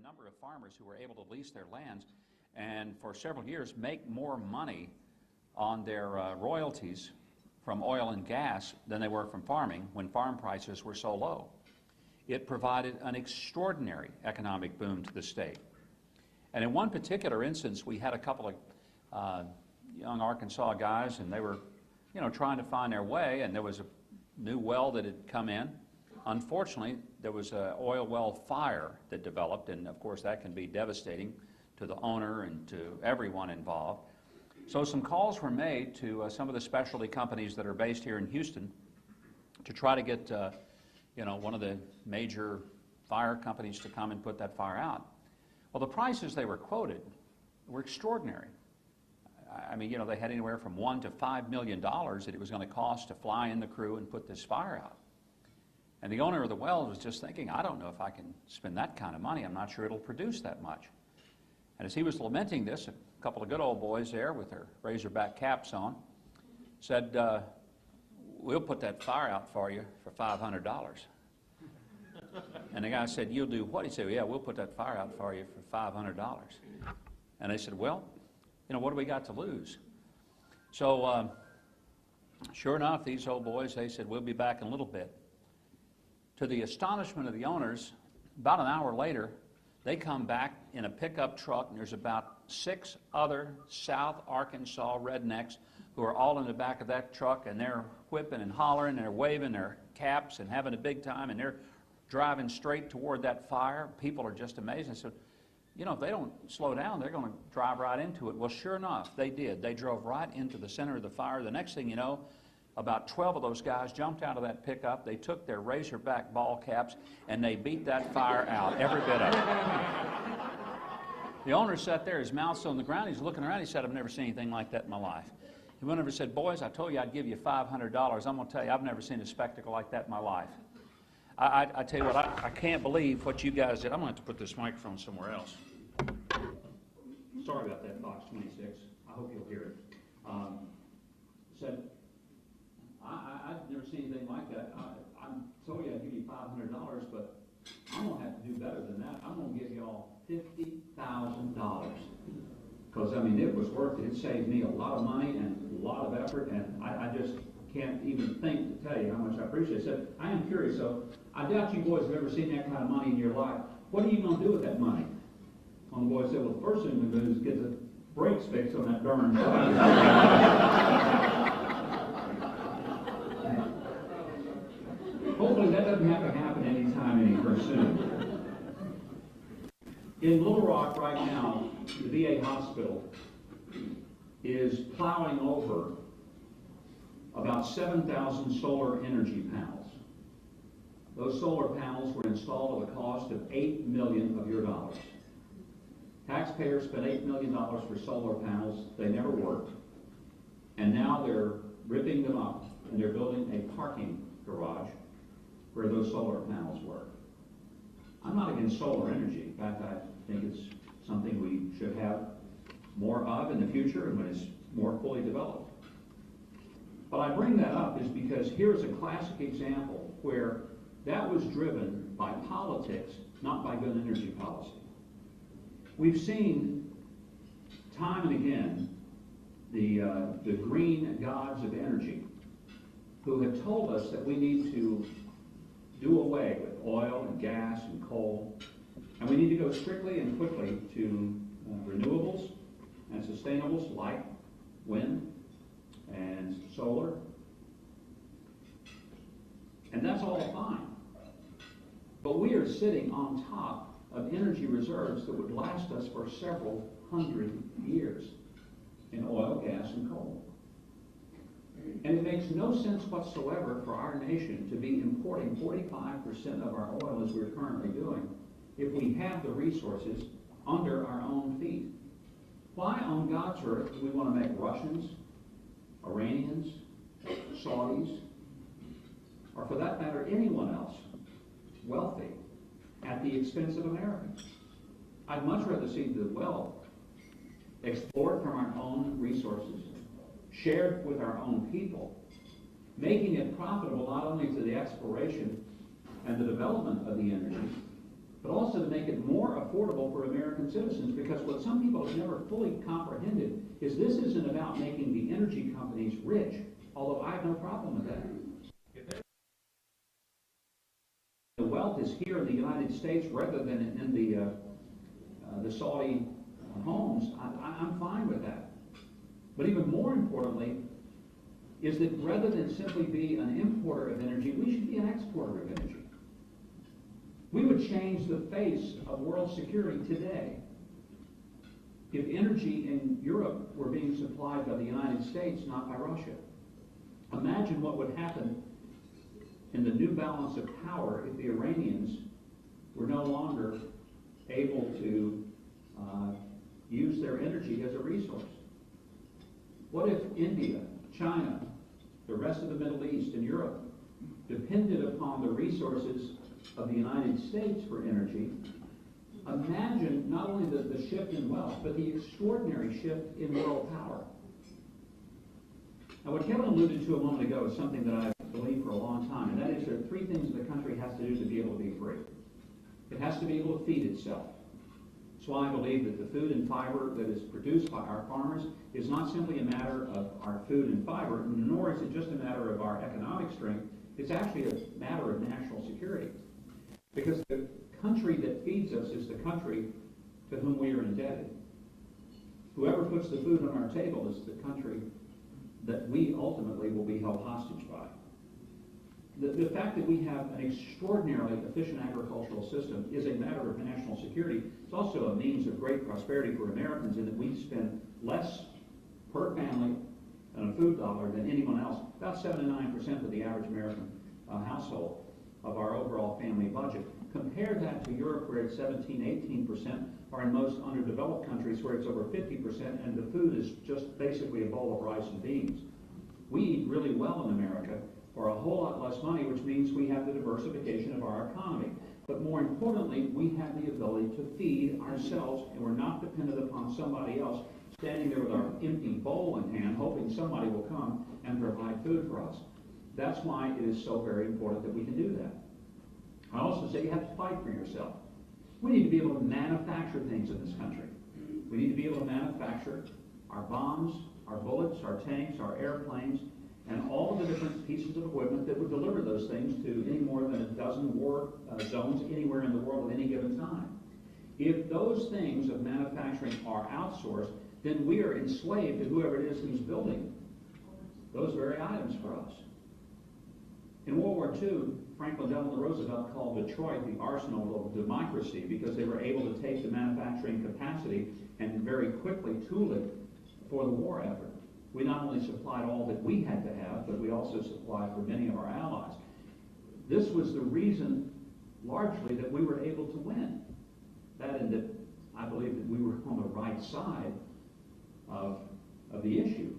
number of farmers who were able to lease their lands and for several years make more money on their royalties from oil and gas than they were from farming when farm prices were so low. It provided an extraordinary economic boom to the state. And in one particular instance, we had a couple of young Arkansas guys, and they were, trying to find their way, and there was a new well that had come in. Unfortunately, there was an oil well fire that developed, and of course that can be devastating to the owner and to everyone involved. So some calls were made to some of the specialty companies that are based here in Houston to try to get one of the major fire companies to come and put that fire out. Well, the prices they were quoted were extraordinary. I mean, they had anywhere from $1 to $5 million that it was going to cost to fly in the crew and put this fire out. And the owner of the well was just thinking, I don't know if I can spend that kind of money. I'm not sure it'll produce that much. And as he was lamenting this, a couple of good old boys there with their razorback caps on said, we'll put that fire out for you for $500. And the guy said, you'll do what? He said, well, yeah, we'll put that fire out for you for $500. And they said, well, what do we got to lose? So sure enough, these old boys, they said, we'll be back in a little bit. To the astonishment of the owners, about an hour later, they come back in a pickup truck, and there's about 6 other South Arkansas rednecks who are all in the back of that truck, and they're whipping and hollering, and they're waving their caps and having a big time, and they're driving straight toward that fire. People are just amazed. I said, if they don't slow down, they're going to drive right into it. Well, sure enough, they did. They drove right into the center of the fire. The next thing you know, about 12 of those guys jumped out of that pickup. They took their razorback ball caps, and they beat that fire out, every bit of it. The owner sat there, his mouth's on the ground. He's looking around. He said, I've never seen anything like that in my life. He went over and said, boys, I told you I'd give you $500. I'm going to tell you, I've never seen a spectacle like that in my life. I tell you what, I can't believe what you guys did. I'm going to have to put this microphone somewhere else. Sorry about that, Fox 26. I hope you'll hear it. Said, I've never seen anything like that. I told you I'd give you $500, but I'm going to have to do better than that. I'm going to give you all $50,000. Because, it was worth it. It saved me a lot of money and a lot of effort, and I just can't even think to tell you how much I appreciate it. I said, I am curious, so I doubt you boys have ever seen that kind of money in your life. What are you going to do with that money? And the boy said, well, the first thing we do is get the brakes fixed on that darn car. Hopefully that doesn't have to happen anytime any soon. In Little Rock right now, the VA hospital is plowing over about 7,000 solar energy panels. Those solar panels were installed at a cost of $8 million of your dollars. Taxpayers spent $8 million for solar panels. They never worked. And now they're ripping them up, and they're building a parking garage where those solar panels were. I'm not against solar energy. In fact, I think it's something we should have more of in the future and when it's more fully developed. But I bring that up is because here's a classic example where that was driven by politics, not by good energy policy. We've seen time and again the green gods of energy who have told us that we need to do away with oil and gas and coal, and we need to go strictly and quickly to renewables and sustainables like wind and solar. And that's all fine. But we are sitting on top of energy reserves that would last us for several hundred years in oil, gas, and coal. And it makes no sense whatsoever for our nation to be importing 45% of our oil as we're currently doing if we have the resources under our own feet. Why on God's earth do we want to make Russians, Iranians, Saudis, or for that matter anyone else wealthy at the expense of Americans? I'd much rather see the wealth explored from our own resources, shared with our own people, making it profitable not only to the exploration and the development of the energy, but also to make it more affordable for American citizens, because what some people have never fully comprehended is this isn't about making the energy companies rich, although I have no problem with that. The wealth is here in the United States rather than in the Saudi homes. I'm fine with that. But even more importantly is that rather than simply be an importer of energy, we should be an exporter of energy. We would change the face of world security today if energy in Europe were being supplied by the United States, not by Russia. Imagine what would happen in the new balance of power if the Iranians were no longer able to use their energy as a resource. What if India, China, the rest of the Middle East and Europe depended upon the resources of the United States for energy? Imagine not only the shift in wealth, but the extraordinary shift in world power. Now, what Kevin alluded to a moment ago is something that I've believed for a long time, and that is there are three things the country has to do to be able to be free. It has to be able to feed itself. That's why I believe that the food and fiber that is produced by our farmers is not simply a matter of our food and fiber, nor is it just a matter of our economic strength. It's actually a matter of national security. Because the country that feeds us is the country to whom we are indebted. Whoever puts the food on our table is the country that we ultimately will be held hostage by. The fact that we have an extraordinarily efficient agricultural system is a matter of national security. It's also a means of great prosperity for Americans in that we spend less per family on a food dollar than anyone else, about 7 to 9% of the average American household of our overall family budget. Compare that to Europe, where it's 17, 18%, or in most underdeveloped countries where it's over 50%, and the food is just basically a bowl of rice and beans. We eat really well in America for a whole lot less money, which means we have the diversification of our economy. But more importantly, we have the ability to feed ourselves, and we're not dependent upon somebody else standing there with our empty bowl in hand, hoping somebody will come and provide food for us. That's why it is so very important that we can do that. I also say you have to fight for yourself. We need to be able to manufacture things in this country. We need to be able to manufacture our bombs, our bullets, our tanks, our airplanes, and all of the different pieces of equipment that would deliver those things to any more than a dozen war zones anywhere in the world at any given time. If those things of manufacturing are outsourced, then we are enslaved to whoever it is who's building those very items for us. In World War II, Franklin Delano Roosevelt called Detroit the arsenal of democracy because they were able to take the manufacturing capacity and very quickly tool it for the war effort. We not only supplied all that we had to have, but we also supplied for many of our allies. This was the reason, largely, that we were able to win. That and that I believe that we were on the right side of the issue.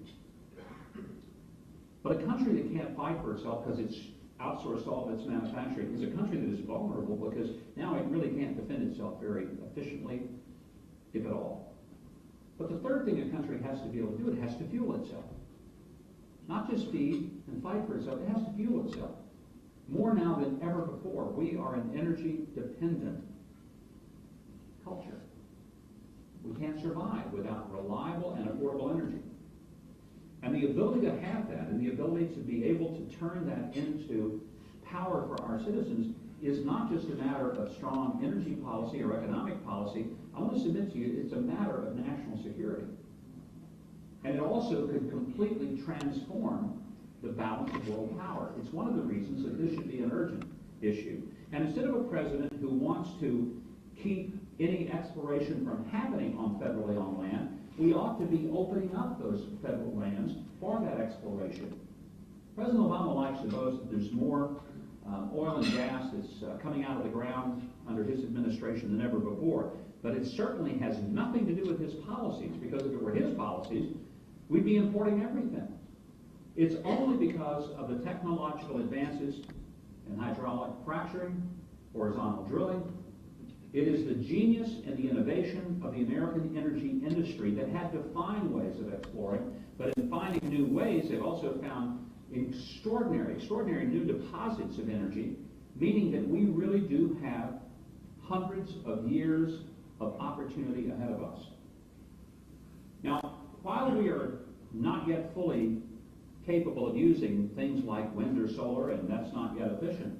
But a country that can't fight for itself because it's outsourced all of its manufacturing is a country that is vulnerable because now it really can't defend itself very efficiently, if at all. But the third thing a country has to be able to do, it has to fuel itself. Not just feed and fight for itself, it has to fuel itself. More now than ever before, we are an energy-dependent culture. We can't survive without reliable and affordable energy. And the ability to have that and the ability to be able to turn that into power for our citizens is not just a matter of strong energy policy or economic policy. I want to submit to you it's a matter of national security. And it also could completely transform the balance of world power. It's one of the reasons that this should be an urgent issue. And instead of a president who wants to keep any exploration from happening on federally owned land, we ought to be opening up those federal lands for that exploration. President Obama likes to boast that there's more oil and gas that's coming out of the ground under his administration than ever before. But it certainly has nothing to do with his policies, because if it were his policies, we'd be importing everything. It's only because of the technological advances in hydraulic fracturing, horizontal drilling. It is the genius and the innovation of the American energy industry that had to find ways of exploring, but in finding new ways, they've also found extraordinary new deposits of energy, meaning that we really do have hundreds of years of opportunity ahead of us. Now, while we are not yet fully capable of using things like wind or solar, and that's not yet efficient,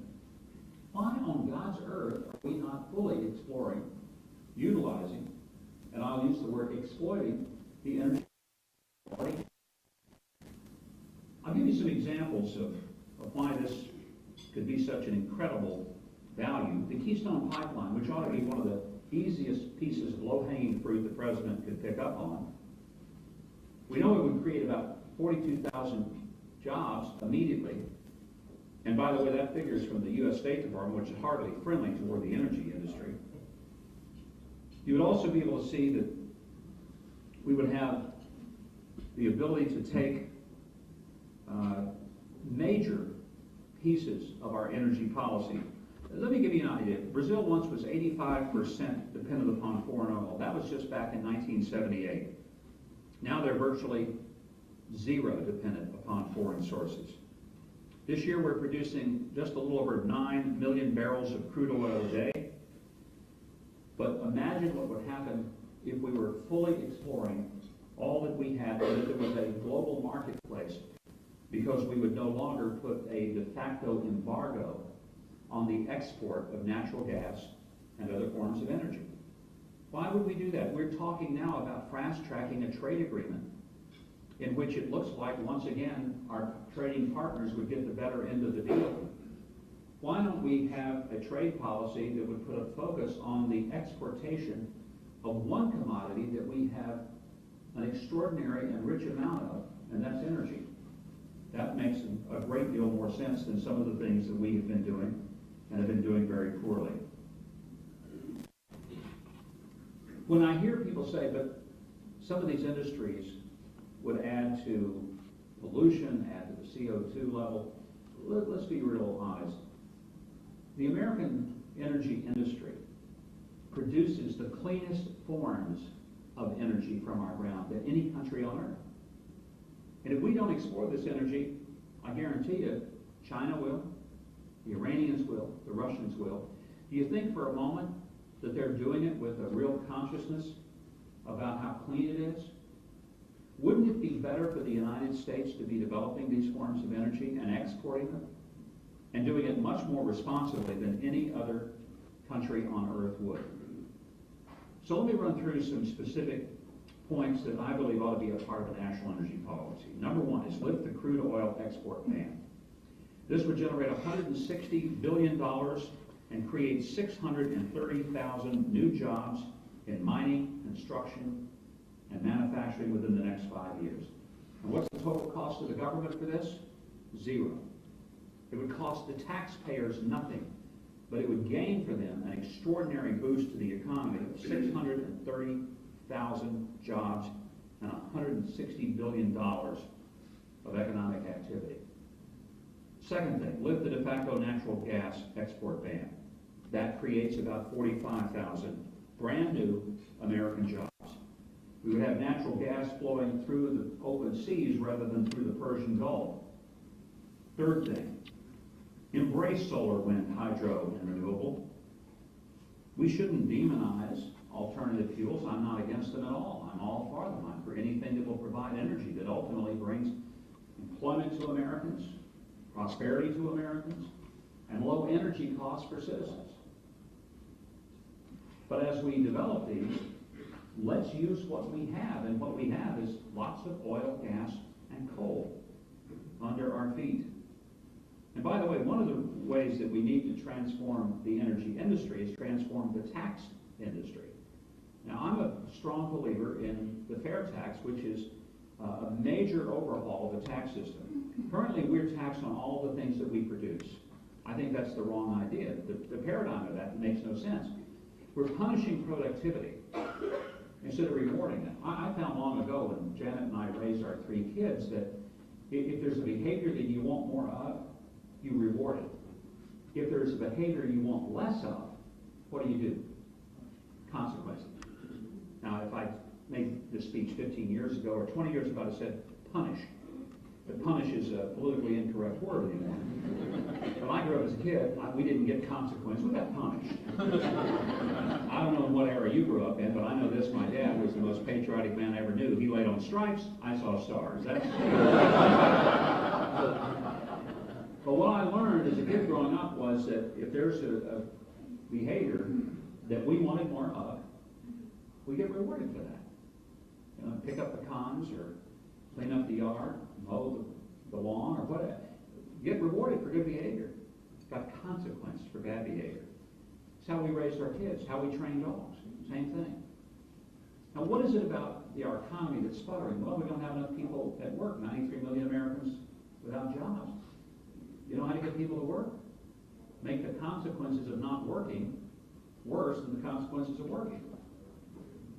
why on God's earth are we not fully exploring, utilizing, and I'll use the word exploiting, the energy? I'll give you some examples of why this could be such an incredible value. The Keystone Pipeline, which ought to be one of the easiest pieces of low-hanging fruit the president could pick up on. We know it would create about 42,000 jobs immediately. And by the way, that figure is from the U.S. State Department, which is hardly friendly toward the energy industry. You would also be able to see that we would have the ability to take major pieces of our energy policy. Let me give you an idea. Brazil once was 85% dependent upon foreign oil. That was just back in 1978. Now they're virtually zero dependent upon foreign sources. This year we're producing just a little over 9 million barrels of crude oil a day. But imagine what would happen if we were fully exploring all that we had, and that there was a global marketplace, because we would no longer put a de facto embargo on the export of natural gas and other forms of energy. Why would we do that? We're talking now about fast-tracking a trade agreement in which it looks like, once again, our trading partners would get the better end of the deal. Why don't we have a trade policy that would put a focus on the exportation of one commodity that we have an extraordinary and rich amount of, and that's energy? That makes a great deal more sense than some of the things that we have been doing and have been doing very poorly. When I hear people say, but some of these industries would add to pollution, add to the CO2 level, let's be real honest. The American energy industry produces the cleanest forms of energy from our ground than any country on earth. And if we don't explore this energy, I guarantee you, China will, the Iranians will, the Russians will. Do you think for a moment that they're doing it with a real consciousness about how clean it is? Wouldn't it be better for the United States to be developing these forms of energy and exporting them, and doing it much more responsibly than any other country on earth would? So let me run through some specific points that I believe ought to be a part of a national energy policy. Number one is lift the crude oil export ban. This would generate $160 billion and create 630,000 new jobs in mining, construction, and manufacturing within the next 5 years. And what's the total cost to the government for this? Zero. It would cost the taxpayers nothing, but it would gain for them an extraordinary boost to the economy of 630,000 jobs and $160 billion of economic activity. Second thing, lift the de facto natural gas export ban. That creates about 45,000 brand new American jobs. We would have natural gas flowing through the open seas rather than through the Persian Gulf. Third thing, embrace solar, wind, hydro, and renewable. We shouldn't demonize alternative fuels. I'm not against them at all. I'm all for them. I'm for anything that will provide energy that ultimately brings employment to Americans, prosperity to Americans, and low energy costs for citizens. But as we develop these, let's use what we have, and what we have is lots of oil, gas, and coal under our feet. And by the way, one of the ways that we need to transform the energy industry is transform the tax industry. Now, I'm a strong believer in the fair tax, which is a major overhaul of the tax system. Currently, we're taxed on all the things that we produce. I think that's the wrong idea. The paradigm of that makes no sense. We're punishing productivity instead of rewarding it. I found long ago when Janet and I raised our 3 kids that if there's a behavior that you want more of, you reward it. If there's a behavior you want less of, what do? Consequences. Now, if I made this speech 15 years ago or 20 years ago, I said punish. But punish is a politically incorrect word anymore. When I grew up as a kid, we didn't get consequence, we got punished. I don't know in what era you grew up in, but I know this, my dad was the most patriotic man I ever knew. He laid on stripes, I saw stars. That's But what I learned as a kid growing up was that if there's a behavior that we wanted more of, we get rewarded for that. You know, pick up the cons or clean up the yard, mow the lawn or whatever. Get rewarded for good behavior. Got consequence for bad behavior. It's how we raised our kids, how we train dogs. Same thing. Now, what is it about our economy that's sputtering? Well, we don't have enough people at work. 93 million Americans without jobs. You know how to get people to work? Make the consequences of not working worse than the consequences of working.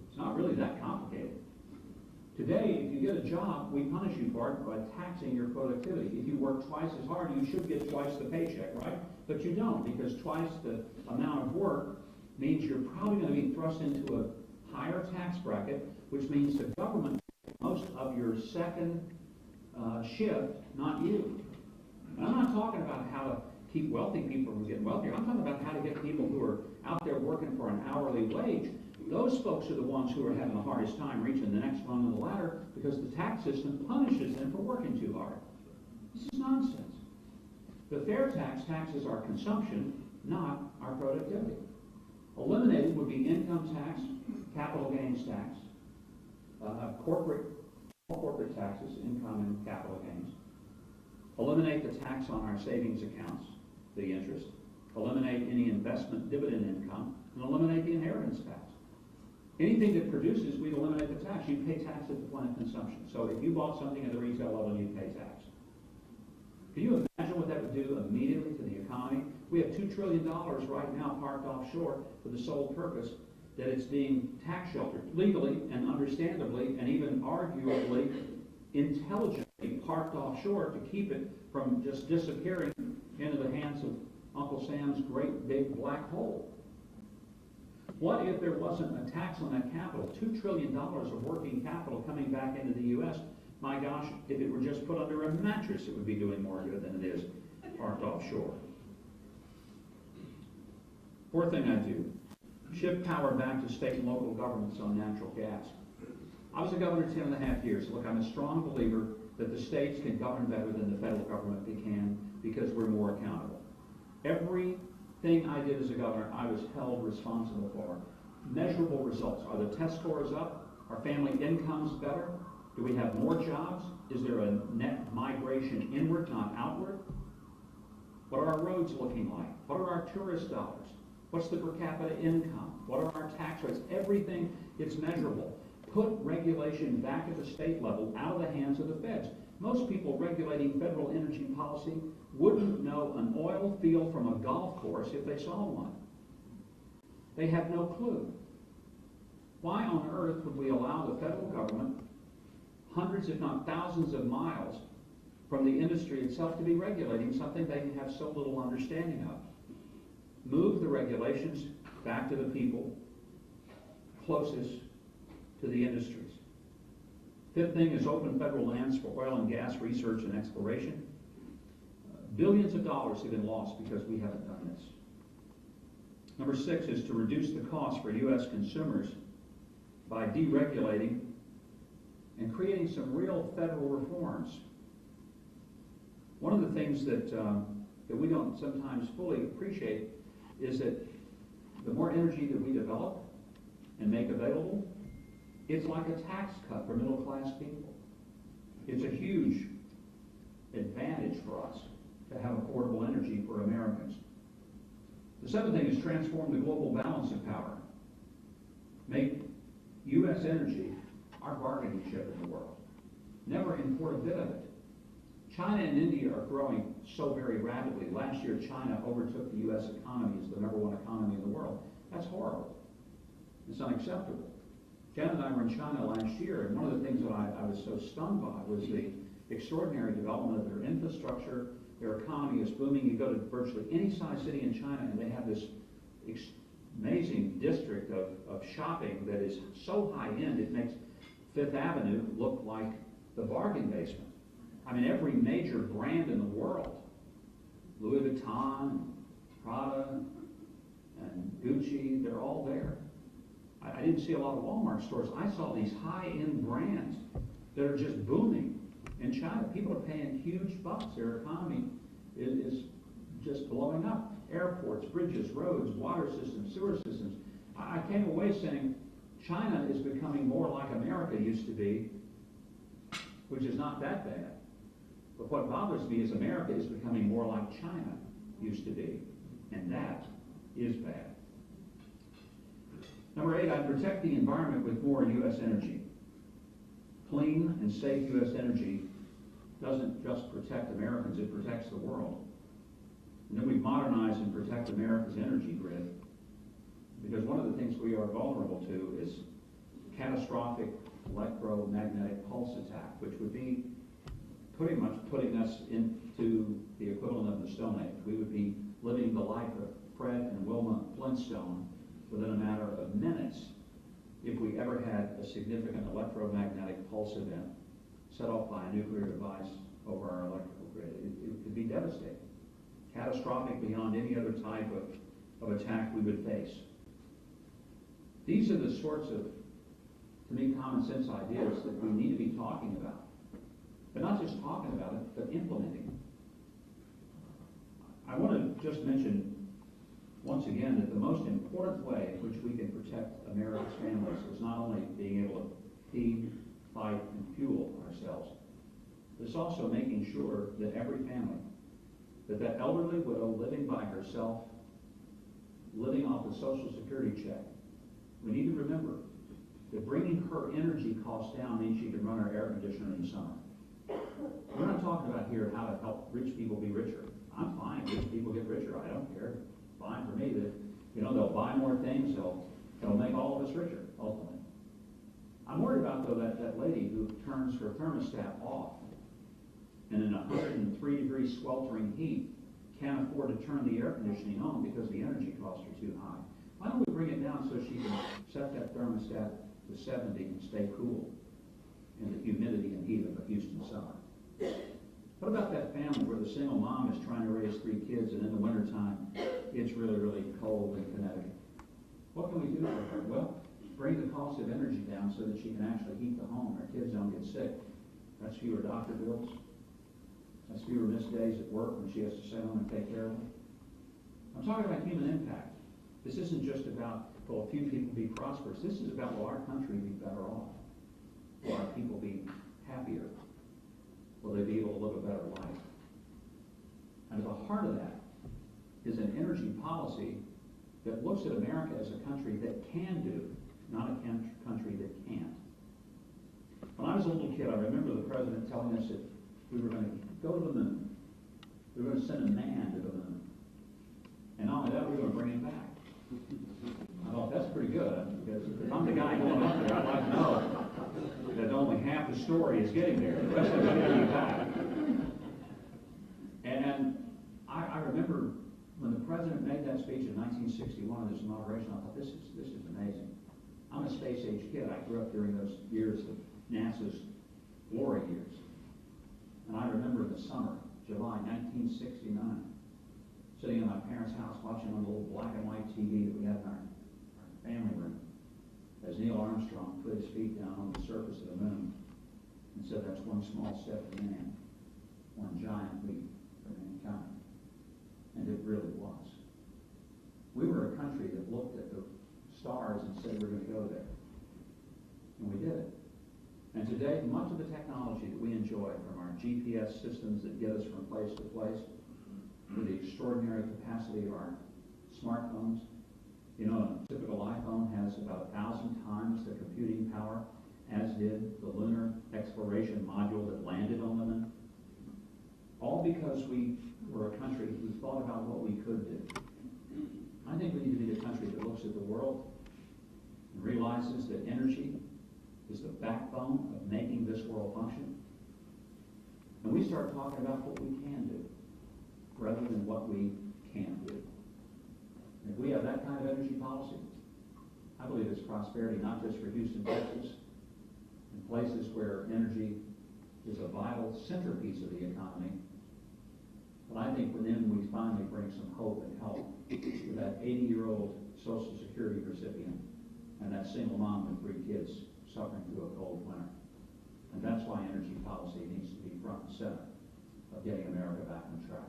It's not really that complicated. Today, if you get a job, we punish you for it by taxing your productivity. If you work twice as hard, you should get twice the paycheck, right? But you don't, because twice the amount of work means you're probably going to be thrust into a higher tax bracket, which means the government most of your second shift, not you. And I'm not talking about how to keep wealthy people from getting wealthier. I'm talking about how to get people who are out there working for an hourly wage. Those folks are the ones who are having the hardest time reaching the next rung of the ladder because the tax system punishes them for working too hard. This is nonsense. The fair tax taxes our consumption, not our productivity. Eliminated would be income tax, capital gains tax, corporate taxes, income and capital gains. Eliminate the tax on our savings accounts, the interest. Eliminate any investment dividend income, and eliminate the inheritance tax. Anything that produces, we'd eliminate the tax. You'd pay tax at the point of consumption. So if you bought something at the retail level, you'd pay tax. Can you imagine what that would do immediately to the economy? We have $2 trillion right now parked offshore for the sole purpose that it's being tax sheltered, legally and understandably, and even arguably intelligently parked offshore to keep it from just disappearing into the hands of Uncle Sam's great big black hole. What if there wasn't a tax on that capital? $2 trillion of working capital coming back into the U.S. My gosh, if it were just put under a mattress, it would be doing more good than it is parked offshore. Fourth thing I do, shift power back to state and local governments on natural gas. I was a governor 10.5 years. Look, I'm a strong believer that the states can govern better than the federal government can because we're more accountable. Everything I did as a governor, I was held responsible for. Measurable results. Are the test scores up? Are family incomes better? Do we have more jobs? Is there a net migration inward, not outward? What are our roads looking like? What are our tourist dollars? What's the per capita income? What are our tax rates? Everything is measurable. Put regulation back at the state level, out of the hands of the feds. Most people regulating federal energy policy wouldn't know an oil field from a golf course if they saw one. They have no clue. Why on earth would we allow the federal government hundreds if not thousands of miles from the industry itself to be regulating something they have so little understanding of? Move the regulations back to the people closest to the industries. Fifth thing is open federal lands for oil and gas research and exploration. Billions of dollars have been lost because we haven't done this. Number 6 is to reduce the cost for U.S. consumers by deregulating and creating some real federal reforms. One of the things that we don't sometimes fully appreciate is that the more energy that we develop and make available, it's like a tax cut for middle-class people. It's a huge advantage for us to have affordable energy for Americans. The 7th thing is transform the global balance of power. Make U.S. energy our bargaining chip in the world. Never import a bit of it. China and India are growing so very rapidly. Last year, China overtook the U.S. economy as the #1 economy in the world. That's horrible. It's unacceptable. Jen and I were in China last year, and one of the things that I was so stunned by was the extraordinary development of their infrastructure. Their economy is booming. You go to virtually any size city in China, and they have this amazing district of shopping that is so high-end, it makes Fifth Avenue look like the bargain basement. I mean, every major brand in the world, Louis Vuitton, Prada, and Gucci, they're all there. I didn't see a lot of Walmart stores. I saw these high-end brands that are just booming in China. People are paying huge bucks. Their economy is just blowing up. Airports, bridges, roads, water systems, sewer systems. I came away saying China is becoming more like America used to be, which is not that bad. But what bothers me is America is becoming more like China used to be, and that is bad. Number 8, I'd protect the environment with more U.S. energy. Clean and safe U.S. energy doesn't just protect Americans, it protects the world. And then we modernize and protect America's energy grid, because one of the things we are vulnerable to is catastrophic electromagnetic pulse attack, which would be pretty much putting us into the equivalent of the Stone Age. We would be living the life of Fred and Wilma Flintstone within a matter of minutes if we ever had a significant electromagnetic pulse event set off by a nuclear device over our electrical grid. It could be devastating, catastrophic beyond any other type of attack we would face. These are the sorts of, to me, common sense ideas that we need to be talking about. But not just talking about it, but implementing it. I want to just mention once again that the most important way in which we can protect America's families is not only being able to feed, fight, and fuel ourselves, but it's also making sure that every family, that elderly widow living by herself, living off the Social Security check, we need to remember that bringing her energy costs down means she can run her air conditioner in the summer. We're not talking about here how to help rich people be richer. I'm fine, rich people get richer, I don't care. Fine for me that, they'll buy more things, they'll make all of us richer, ultimately. I'm worried about, though, that lady who turns her thermostat off and in 103-degree sweltering heat can't afford to turn the air conditioning on because the energy costs are too high. Why don't we bring it down so she can set that thermostat to 70 and stay cool in the humidity and heat of a Houston summer? What about that family where the single mom is trying to raise 3 kids and in the wintertime it's really, really cold in Connecticut? What can we do for her? Well, bring the cost of energy down so that she can actually heat the home. Her kids don't get sick. That's fewer doctor bills. That's fewer missed days at work when she has to stay home and take care of them. I'm talking about human impact. This isn't just about, will a few people be prosperous. This is about, will our country be better off? Will our people be happier? Will they be able to live a better life? And at the heart of that is an energy policy that looks at America as a country that can do, not a country that can't. When I was a little kid, I remember the president telling us that we were going to go to the moon. We were going to send a man to the moon. And not only that, we were going to bring him back. I thought, that's pretty good, because if I'm the guy going up there, I'd like to know that only half the story is getting there. The rest of it's going to be back. And I remember when the president made that speech in 1961 at his inauguration, I thought, this is amazing. I'm a space-age kid. I grew up during those years of NASA's glory years. And I remember the summer, July 1969, sitting in my parents' house watching on the little black and white TV that we had in our family room as Neil Armstrong put his feet down on the surface of the moon and said, that's one small step for man, one giant leap for mankind. And it really was. We were a country that looked at the stars and said we're going to go there. And we did it. And today, much of the technology that we enjoy, from our GPS systems that get us from place to place, to the extraordinary capacity of our smartphones. A typical iPhone has about 1,000 times the computing power as did the lunar exploration module that landed on the moon. All because we were a country who thought about what we could do. I think we need to be the country that looks at the world and realizes that energy is the backbone of making this world function. And we start talking about what we can do rather than what we can't do. And if we have that kind of energy policy, I believe it's prosperity not just for Houston, Texas, and places where energy is a vital centerpiece of the economy. But I think within we finally bring some hope and help to that 80-year-old Social Security recipient and that single mom with 3 kids suffering through a cold winter. And that's why energy policy needs to be front and center of getting America back on track.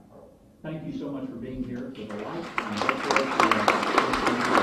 Thank you so much for being here. With a light, and